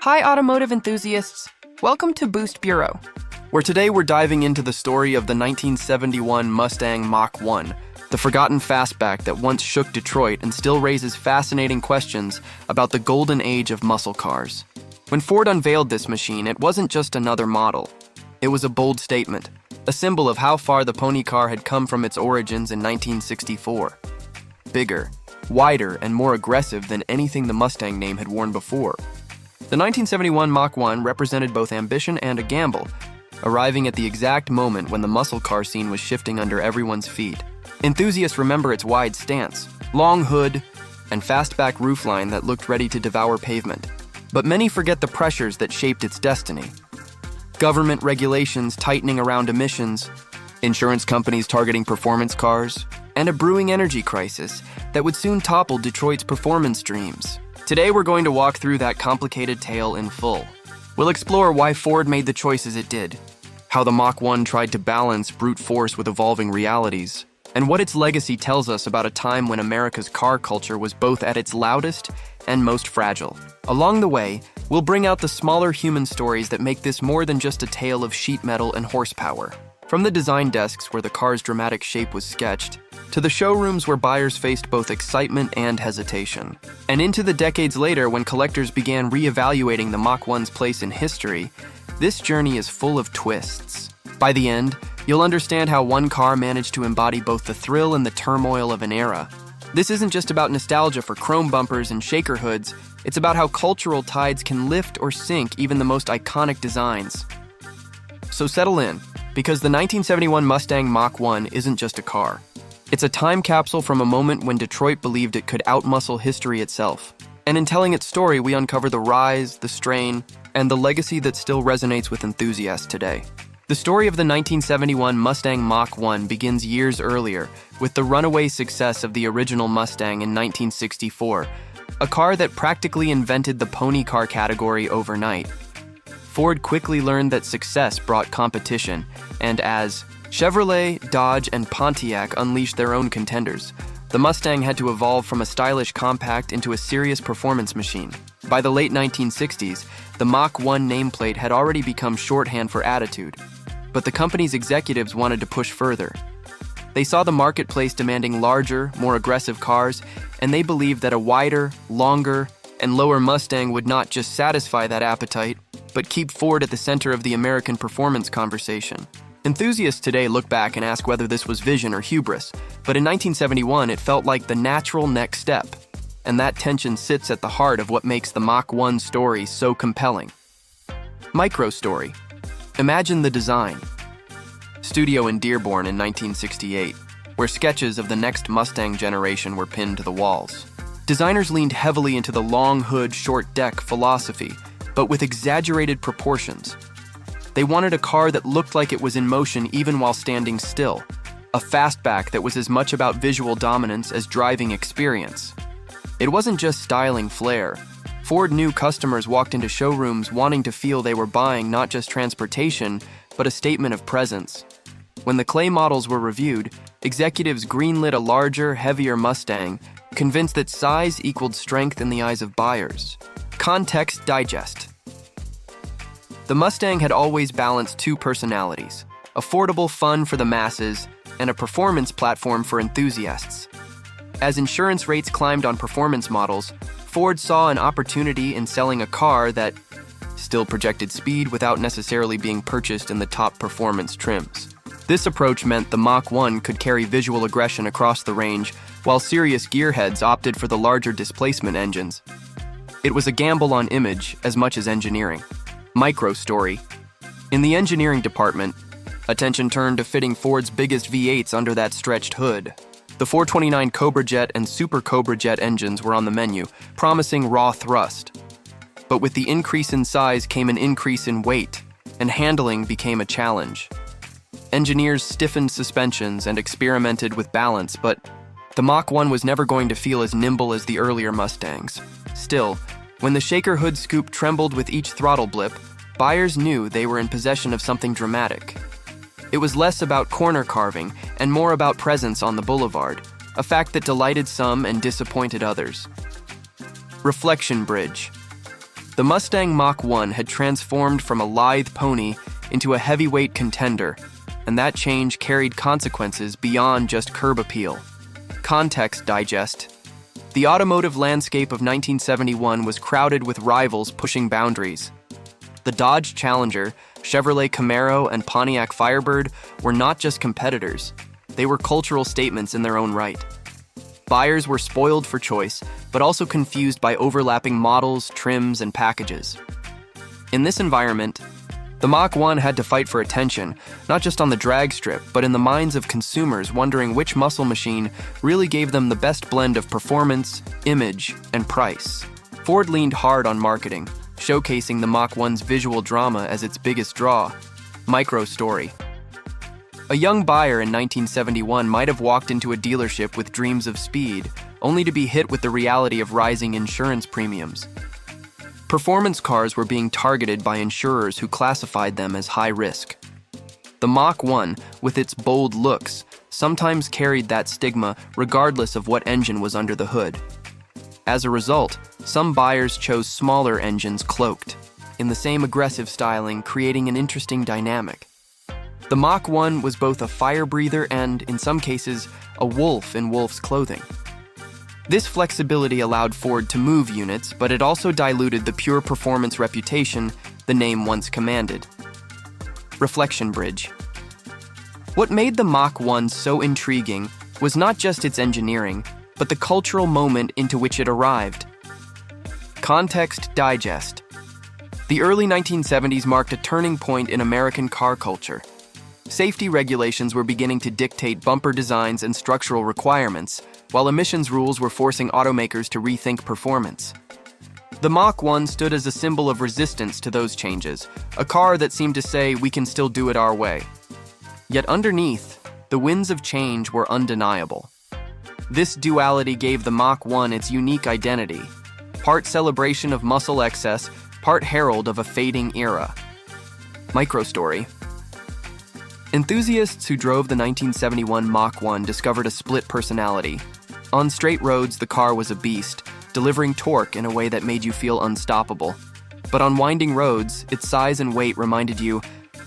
Hi, automotive enthusiasts. Welcome to Boost Bureau, where today we're diving into the story of the 1971 Mustang Mach 1, the forgotten fastback that once shook Detroit and still raises fascinating questions about the golden age of muscle cars. When Ford unveiled this machine, it wasn't just another model. It was a bold statement, a symbol of how far the pony car had come from its origins in 1964. Bigger, wider, and more aggressive than anything the Mustang name had worn before. The 1971 Mach 1 represented both ambition and a gamble, arriving at the exact moment when the muscle car scene was shifting under everyone's feet. Enthusiasts remember its wide stance, long hood, and fastback roofline that looked ready to devour pavement. But many forget the pressures that shaped its destiny. Government regulations tightening around emissions, insurance companies targeting performance cars, and a brewing energy crisis that would soon topple Detroit's performance dreams. Today we're going to walk through that complicated tale in full. We'll explore why Ford made the choices it did, how the Mach 1 tried to balance brute force with evolving realities, and what its legacy tells us about a time when America's car culture was both at its loudest and most fragile. Along the way, we'll bring out the smaller human stories that make this more than just a tale of sheet metal and horsepower. From the design desks where the car's dramatic shape was sketched, to the showrooms where buyers faced both excitement and hesitation, and into the decades later when collectors began re-evaluating the Mach 1's place in history, this journey is full of twists. By the end, you'll understand how one car managed to embody both the thrill and the turmoil of an era. This isn't just about nostalgia for chrome bumpers and shaker hoods, it's about how cultural tides can lift or sink even the most iconic designs. So settle in, because the 1971 Mustang Mach 1 isn't just a car. It's a time capsule from a moment when Detroit believed it could outmuscle history itself. And in telling its story, we uncover the rise, the strain, and the legacy that still resonates with enthusiasts today. The story of the 1971 Mustang Mach 1 begins years earlier, with the runaway success of the original Mustang in 1964, a car that practically invented the pony car category overnight. Ford quickly learned that success brought competition, and as Chevrolet, Dodge, and Pontiac unleashed their own contenders, the Mustang had to evolve from a stylish compact into a serious performance machine. By the late 1960s, the Mach 1 nameplate had already become shorthand for attitude, but the company's executives wanted to push further. They saw the marketplace demanding larger, more aggressive cars, and they believed that a wider, longer, and lower Mustang would not just satisfy that appetite, but keep Ford at the center of the American performance conversation. Enthusiasts today look back and ask whether this was vision or hubris, but in 1971 it felt like the natural next step, and that tension sits at the heart of what makes the Mach 1 story so compelling. Micro story. Imagine the design. Studio in Dearborn in 1968, where sketches of the next Mustang generation were pinned to the walls. Designers leaned heavily into the long hood, short deck philosophy, but with exaggerated proportions. They wanted a car that looked like it was in motion even while standing still, a fastback that was as much about visual dominance as driving experience. It wasn't just styling flair. Ford knew customers walked into showrooms wanting to feel they were buying not just transportation, but a statement of presence. When the clay models were reviewed, executives greenlit a larger, heavier Mustang, convinced that size equaled strength in the eyes of buyers. Context Digest. The Mustang had always balanced two personalities: affordable fun for the masses and a performance platform for enthusiasts. As insurance rates climbed on performance models, Ford saw an opportunity in selling a car that still projected speed without necessarily being purchased in the top performance trims. This approach meant the Mach 1 could carry visual aggression across the range, while serious gearheads opted for the larger displacement engines. It was a gamble on image as much as engineering. Micro story. In the engineering department, attention turned to fitting Ford's biggest V8s under that stretched hood. The 429 Cobra Jet and Super Cobra Jet engines were on the menu, promising raw thrust. But with the increase in size came an increase in weight, and handling became a challenge. Engineers stiffened suspensions and experimented with balance, but the Mach 1 was never going to feel as nimble as the earlier Mustangs. Still, when the shaker hood scoop trembled with each throttle blip, buyers knew they were in possession of something dramatic. It was less about corner carving and more about presence on the boulevard, a fact that delighted some and disappointed others. Reflection bridge. The Mustang Mach 1 had transformed from a lithe pony into a heavyweight contender, and that change carried consequences beyond just curb appeal. Context digest. The automotive landscape of 1971 was crowded with rivals pushing boundaries. The Dodge Challenger, Chevrolet Camaro, and Pontiac Firebird were not just competitors. They were cultural statements in their own right. Buyers were spoiled for choice, but also confused by overlapping models, trims, and packages. In this environment, the Mach 1 had to fight for attention, not just on the drag strip, but in the minds of consumers wondering which muscle machine really gave them the best blend of performance, image, and price. Ford leaned hard on marketing, showcasing the Mach 1's visual drama as its biggest draw. Micro story. A young buyer in 1971 might have walked into a dealership with dreams of speed, only to be hit with the reality of rising insurance premiums. Performance cars were being targeted by insurers who classified them as high risk. The Mach 1, with its bold looks, sometimes carried that stigma regardless of what engine was under the hood. As a result, some buyers chose smaller engines cloaked in the same aggressive styling, creating an interesting dynamic. The Mach 1 was both a fire breather and, in some cases, a wolf in wolf's clothing. This flexibility allowed Ford to move units, but it also diluted the pure performance reputation the name once commanded. Reflection bridge. What made the Mach 1 so intriguing was not just its engineering, but the cultural moment into which it arrived. Context digest. The early 1970s marked a turning point in American car culture. Safety regulations were beginning to dictate bumper designs and structural requirements, while emissions rules were forcing automakers to rethink performance. The Mach 1 stood as a symbol of resistance to those changes, a car that seemed to say, "We can still do it our way." Yet underneath, the winds of change were undeniable. This duality gave the Mach 1 its unique identity, part celebration of muscle excess, part herald of a fading era. Microstory. Enthusiasts who drove the 1971 Mach 1 discovered a split personality. On straight roads, the car was a beast, delivering torque in a way that made you feel unstoppable. But on winding roads, its size and weight reminded you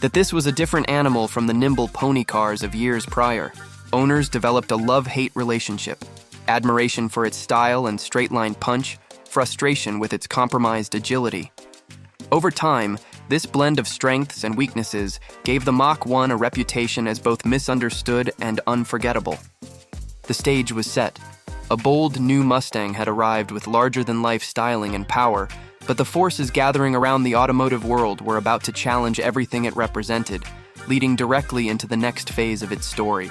that this was a different animal from the nimble pony cars of years prior. Owners developed a love-hate relationship, admiration for its style and straight-line punch, frustration with its compromised agility. Over time, this blend of strengths and weaknesses gave the Mach 1 a reputation as both misunderstood and unforgettable. The stage was set. A bold new Mustang had arrived with larger-than-life styling and power, but the forces gathering around the automotive world were about to challenge everything it represented, leading directly into the next phase of its story.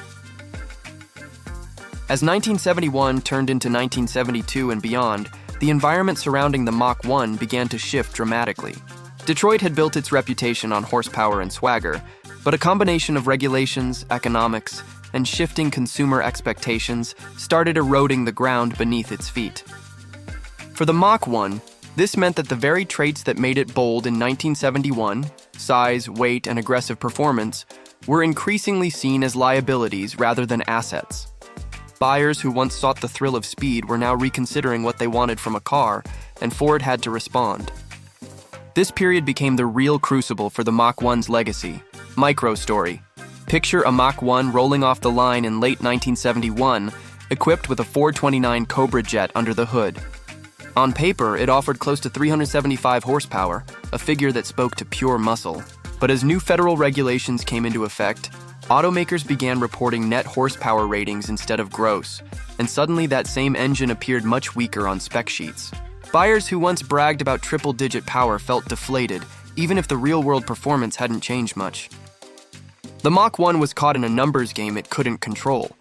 As 1971 turned into 1972 and beyond, the environment surrounding the Mach 1 began to shift dramatically. Detroit had built its reputation on horsepower and swagger, but a combination of regulations, economics, and shifting consumer expectations started eroding the ground beneath its feet. For the Mach 1, this meant that the very traits that made it bold in 1971, size, weight, and aggressive performance, were increasingly seen as liabilities rather than assets. Buyers who once sought the thrill of speed were now reconsidering what they wanted from a car, and Ford had to respond. This period became the real crucible for the Mach 1's legacy. Microstory. Picture a Mach 1 rolling off the line in late 1971, equipped with a 429 Cobra jet under the hood. On paper, it offered close to 375 horsepower, a figure that spoke to pure muscle. But as new federal regulations came into effect, automakers began reporting net horsepower ratings instead of gross, and suddenly that same engine appeared much weaker on spec sheets. Buyers who once bragged about triple-digit power felt deflated, even if the real-world performance hadn't changed much. The Mach 1 was caught in a numbers game it couldn't control,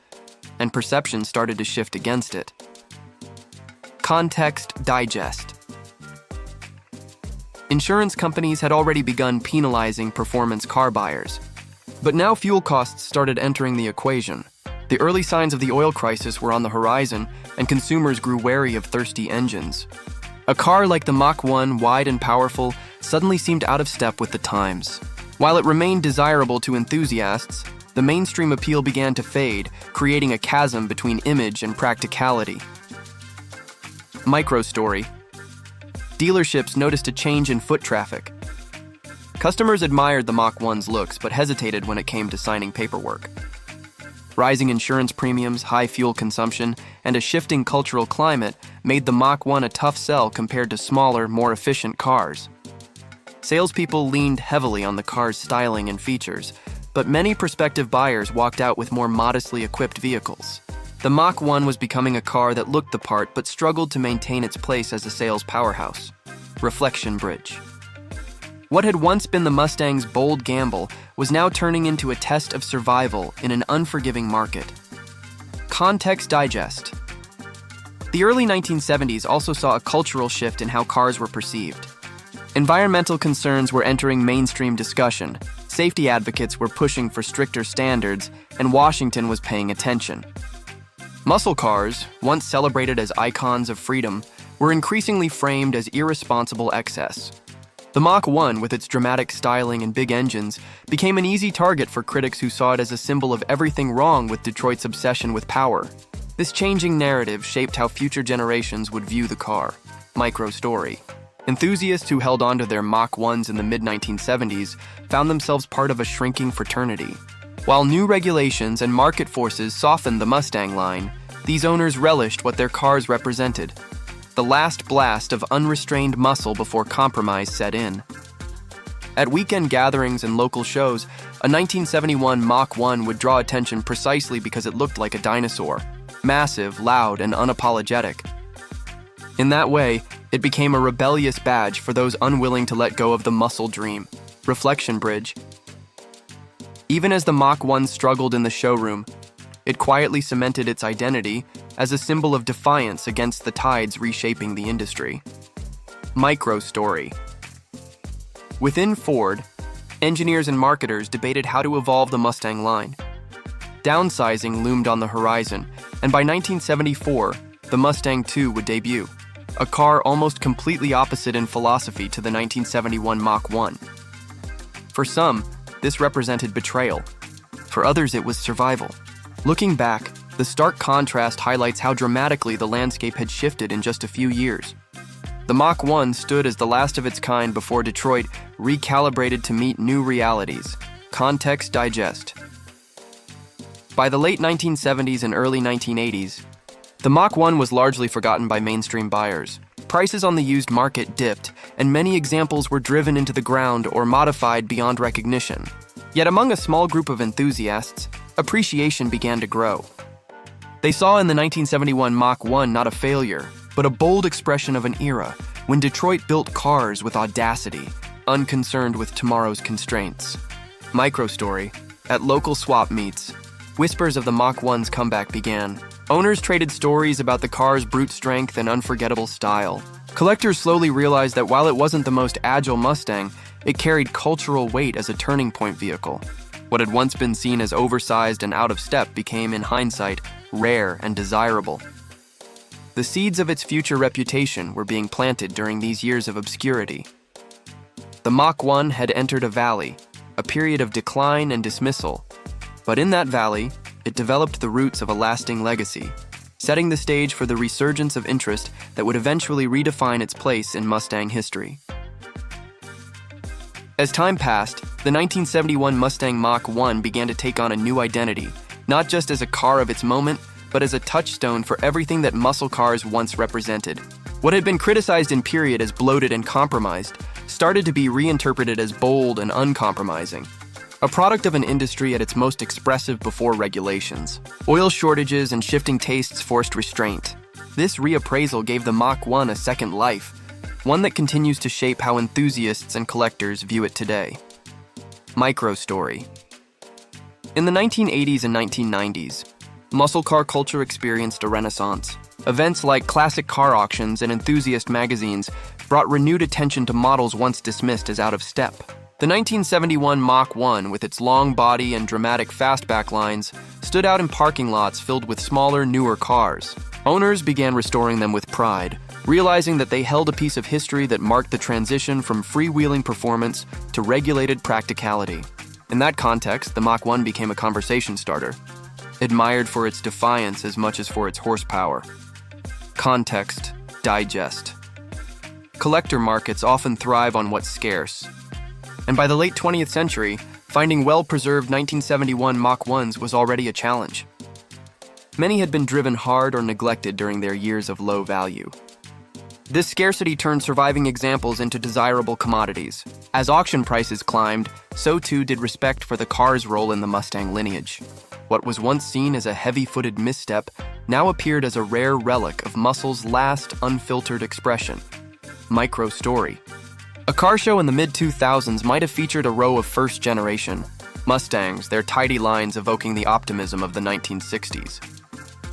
and perception started to shift against it. Context digest. Insurance companies had already begun penalizing performance car buyers, but now fuel costs started entering the equation. The early signs of the oil crisis were on the horizon, and consumers grew wary of thirsty engines. A car like the Mach 1, wide and powerful, suddenly seemed out of step with the times. While it remained desirable to enthusiasts, the mainstream appeal began to fade, creating a chasm between image and practicality. Microstory. dealerships noticed a change in foot traffic. Customers admired the Mach 1's looks but hesitated when it came to signing paperwork. Rising insurance premiums, high fuel consumption, and a shifting cultural climate made the Mach 1 a tough sell compared to smaller, more efficient cars. Salespeople leaned heavily on the car's styling and features, but many prospective buyers walked out with more modestly equipped vehicles. The Mach 1 was becoming a car that looked the part but struggled to maintain its place as a sales powerhouse. Reflection bridge. What had once been the Mustang's bold gamble was now turning into a test of survival in an unforgiving market. Context digest. The early 1970s also saw a cultural shift in how cars were perceived. Environmental concerns were entering mainstream discussion, safety advocates were pushing for stricter standards, and Washington was paying attention. Muscle cars, once celebrated as icons of freedom, were increasingly framed as irresponsible excess. The Mach 1, with its dramatic styling and big engines, became an easy target for critics who saw it as a symbol of everything wrong with Detroit's obsession with power. This changing narrative shaped how future generations would view the car. Micro-story. Enthusiasts who held onto their Mach 1s in the mid-1970s found themselves part of a shrinking fraternity. While new regulations and market forces softened the Mustang line, these owners relished what their cars represented. The last blast of unrestrained muscle before compromise set in. At weekend gatherings and local shows, a 1971 Mach 1 would draw attention precisely because it looked like a dinosaur. Massive, loud, and unapologetic. In that way, it became a rebellious badge for those unwilling to let go of the muscle dream. Reflection bridge. Even as the Mach 1 struggled in the showroom, it quietly cemented its identity as a symbol of defiance against the tides reshaping the industry. Micro-story. Within Ford, engineers and marketers debated how to evolve the Mustang line. Downsizing loomed on the horizon, and by 1974, the Mustang II would debut, a car almost completely opposite in philosophy to the 1971 Mach 1. For some, this represented betrayal. For others, it was survival. Looking back, the stark contrast highlights how dramatically the landscape had shifted in just a few years. The Mach 1 stood as the last of its kind before Detroit recalibrated to meet new realities. Context digest. By the late 1970s and early 1980s, the Mach 1 was largely forgotten by mainstream buyers. Prices on the used market dipped, and many examples were driven into the ground or modified beyond recognition. Yet among a small group of enthusiasts, appreciation began to grow. They saw in the 1971 Mach 1 not a failure, but a bold expression of an era when Detroit built cars with audacity, unconcerned with tomorrow's constraints. Micro-story. At local swap meets, whispers of the Mach 1's comeback began. Owners traded stories about the car's brute strength and unforgettable style. Collectors slowly realized that while it wasn't the most agile Mustang, it carried cultural weight as a turning point vehicle. What had once been seen as oversized and out of step became, in hindsight, rare and desirable. The seeds of its future reputation were being planted during these years of obscurity. The Mach 1 had entered a valley, a period of decline and dismissal. But in that valley, it developed the roots of a lasting legacy, setting the stage for the resurgence of interest that would eventually redefine its place in Mustang history. As time passed, the 1971 Mustang Mach 1 began to take on a new identity, not just as a car of its moment, but as a touchstone for everything that muscle cars once represented. What had been criticized in period as bloated and compromised started to be reinterpreted as bold and uncompromising. A product of an industry at its most expressive before regulations. Oil shortages and shifting tastes forced restraint. This reappraisal gave the Mach 1 a second life, one that continues to shape how enthusiasts and collectors view it today. Micro-story. In the 1980s and 1990s, muscle car culture experienced a renaissance. Events like classic car auctions and enthusiast magazines brought renewed attention to models once dismissed as out of step. The 1971 Mach 1, with its long body and dramatic fastback lines, stood out in parking lots filled with smaller, newer cars. Owners began restoring them with pride, realizing that they held a piece of history that marked the transition from freewheeling performance to regulated practicality. In that context, the Mach 1 became a conversation starter, admired for its defiance as much as for its horsepower. Context digest. Collector markets often thrive on what's scarce. And by the late 20th century, finding well-preserved 1971 Mach 1s was already a challenge. Many had been driven hard or neglected during their years of low value. This scarcity turned surviving examples into desirable commodities. As auction prices climbed, so too did respect for the car's role in the Mustang lineage. What was once seen as a heavy-footed misstep now appeared as a rare relic of muscle's last unfiltered expression. Micro-story. A car show in the mid-2000s might have featured a row of first-generation Mustangs, their tidy lines evoking the optimism of the 1960s.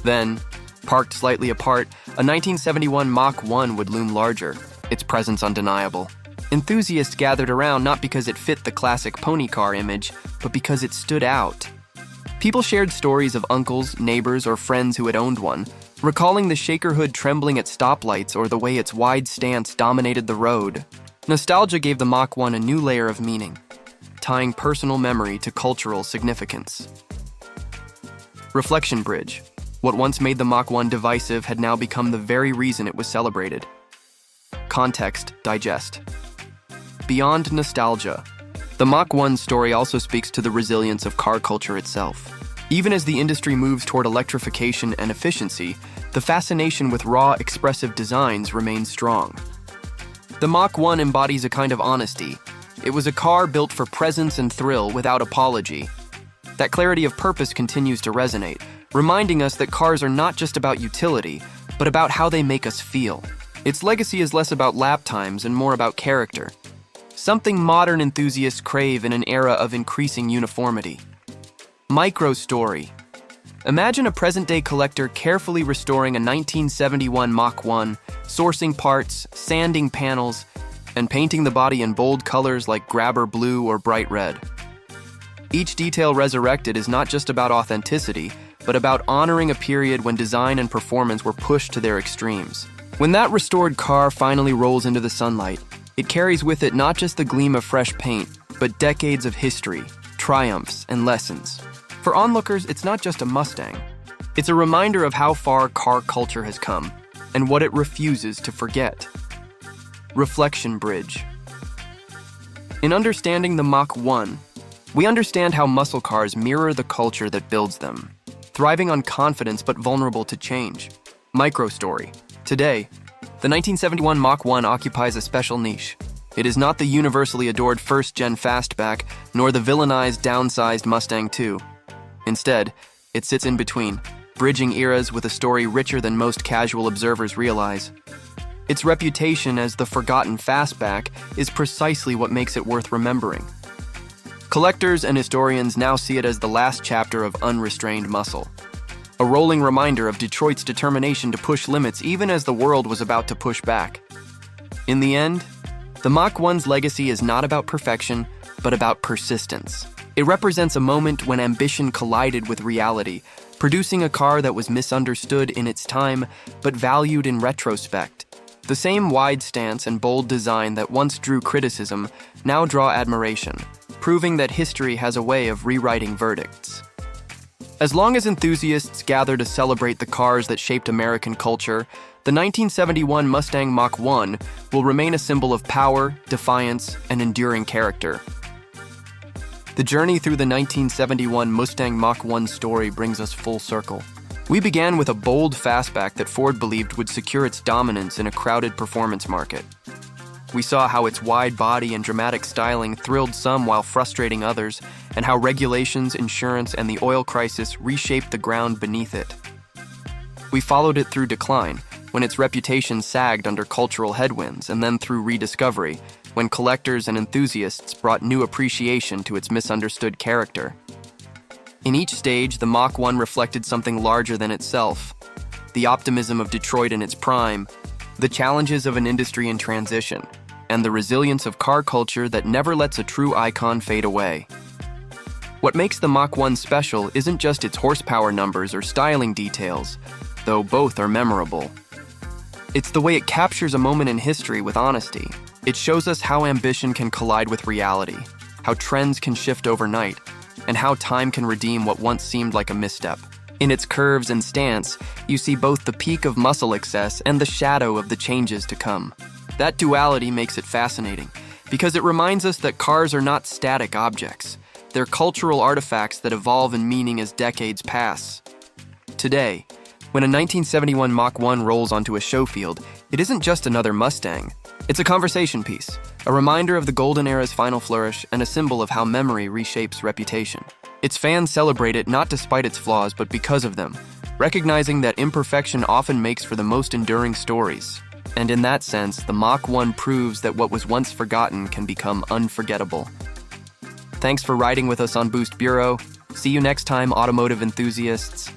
Then, parked slightly apart, a 1971 Mach 1 would loom larger, its presence undeniable. Enthusiasts gathered around not because it fit the classic pony car image, but because it stood out. People shared stories of uncles, neighbors, or friends who had owned one, recalling the shaker hood trembling at stoplights or the way its wide stance dominated the road. Nostalgia gave the Mach 1 a new layer of meaning, tying personal memory to cultural significance. Reflection bridge. What once made the Mach 1 divisive had now become the very reason it was celebrated. Context digest. Beyond nostalgia, the Mach 1 story also speaks to the resilience of car culture itself. Even as the industry moves toward electrification and efficiency, the fascination with raw, expressive designs remains strong. The Mach 1 embodies a kind of honesty. It was a car built for presence and thrill without apology. That clarity of purpose continues to resonate, reminding us that cars are not just about utility, but about how they make us feel. Its legacy is less about lap times and more about character, something modern enthusiasts crave in an era of increasing uniformity. Micro-story. Imagine a present-day collector carefully restoring a 1971 Mach 1, sourcing parts, sanding panels, and painting the body in bold colors like grabber blue or bright red. Each detail resurrected is not just about authenticity, but about honoring a period when design and performance were pushed to their extremes. When that restored car finally rolls into the sunlight, it carries with it not just the gleam of fresh paint, but decades of history, triumphs, and lessons. For onlookers, it's not just a Mustang. It's a reminder of how far car culture has come, and what it refuses to forget. Reflection bridge. In understanding the Mach 1, we understand how muscle cars mirror the culture that builds them, thriving on confidence but vulnerable to change. Micro-story. Today, the 1971 Mach 1 occupies a special niche. It is not the universally adored first-gen fastback, nor the villainized, downsized Mustang II. Instead, it sits in between, bridging eras with a story richer than most casual observers realize. Its reputation as the forgotten fastback is precisely what makes it worth remembering. Collectors and historians now see it as the last chapter of unrestrained muscle, a rolling reminder of Detroit's determination to push limits even as the world was about to push back. In the end, the Mach 1's legacy is not about perfection, but about persistence. It represents a moment when ambition collided with reality, producing a car that was misunderstood in its time, but valued in retrospect. The same wide stance and bold design that once drew criticism now draw admiration, proving that history has a way of rewriting verdicts. As long as enthusiasts gather to celebrate the cars that shaped American culture, the 1971 Mustang Mach 1 will remain a symbol of power, defiance, and enduring character. The journey through the 1971 Mustang Mach 1 story brings us full circle. We began with a bold fastback that Ford believed would secure its dominance in a crowded performance market. We saw how its wide body and dramatic styling thrilled some while frustrating others, and how regulations, insurance, and the oil crisis reshaped the ground beneath it. We followed it through decline, when its reputation sagged under cultural headwinds, and then through rediscovery, when collectors and enthusiasts brought new appreciation to its misunderstood character. In each stage, the Mach 1 reflected something larger than itself: the optimism of Detroit in its prime, the challenges of an industry in transition, and the resilience of car culture that never lets a true icon fade away. What makes the Mach 1 special isn't just its horsepower numbers or styling details, though both are memorable. It's the way it captures a moment in history with honesty. It shows us how ambition can collide with reality, how trends can shift overnight, and how time can redeem what once seemed like a misstep. In its curves and stance, you see both the peak of muscle excess and the shadow of the changes to come. That duality makes it fascinating, because it reminds us that cars are not static objects. They're cultural artifacts that evolve in meaning as decades pass. Today, when a 1971 Mach 1 rolls onto a show field, it isn't just another Mustang. It's a conversation piece, a reminder of the golden era's final flourish, and a symbol of how memory reshapes reputation. Its fans celebrate it not despite its flaws, but because of them, recognizing that imperfection often makes for the most enduring stories. And in that sense, the Mach 1 proves that what was once forgotten can become unforgettable. Thanks for riding with us on Boost Bureau. See you next time, automotive enthusiasts.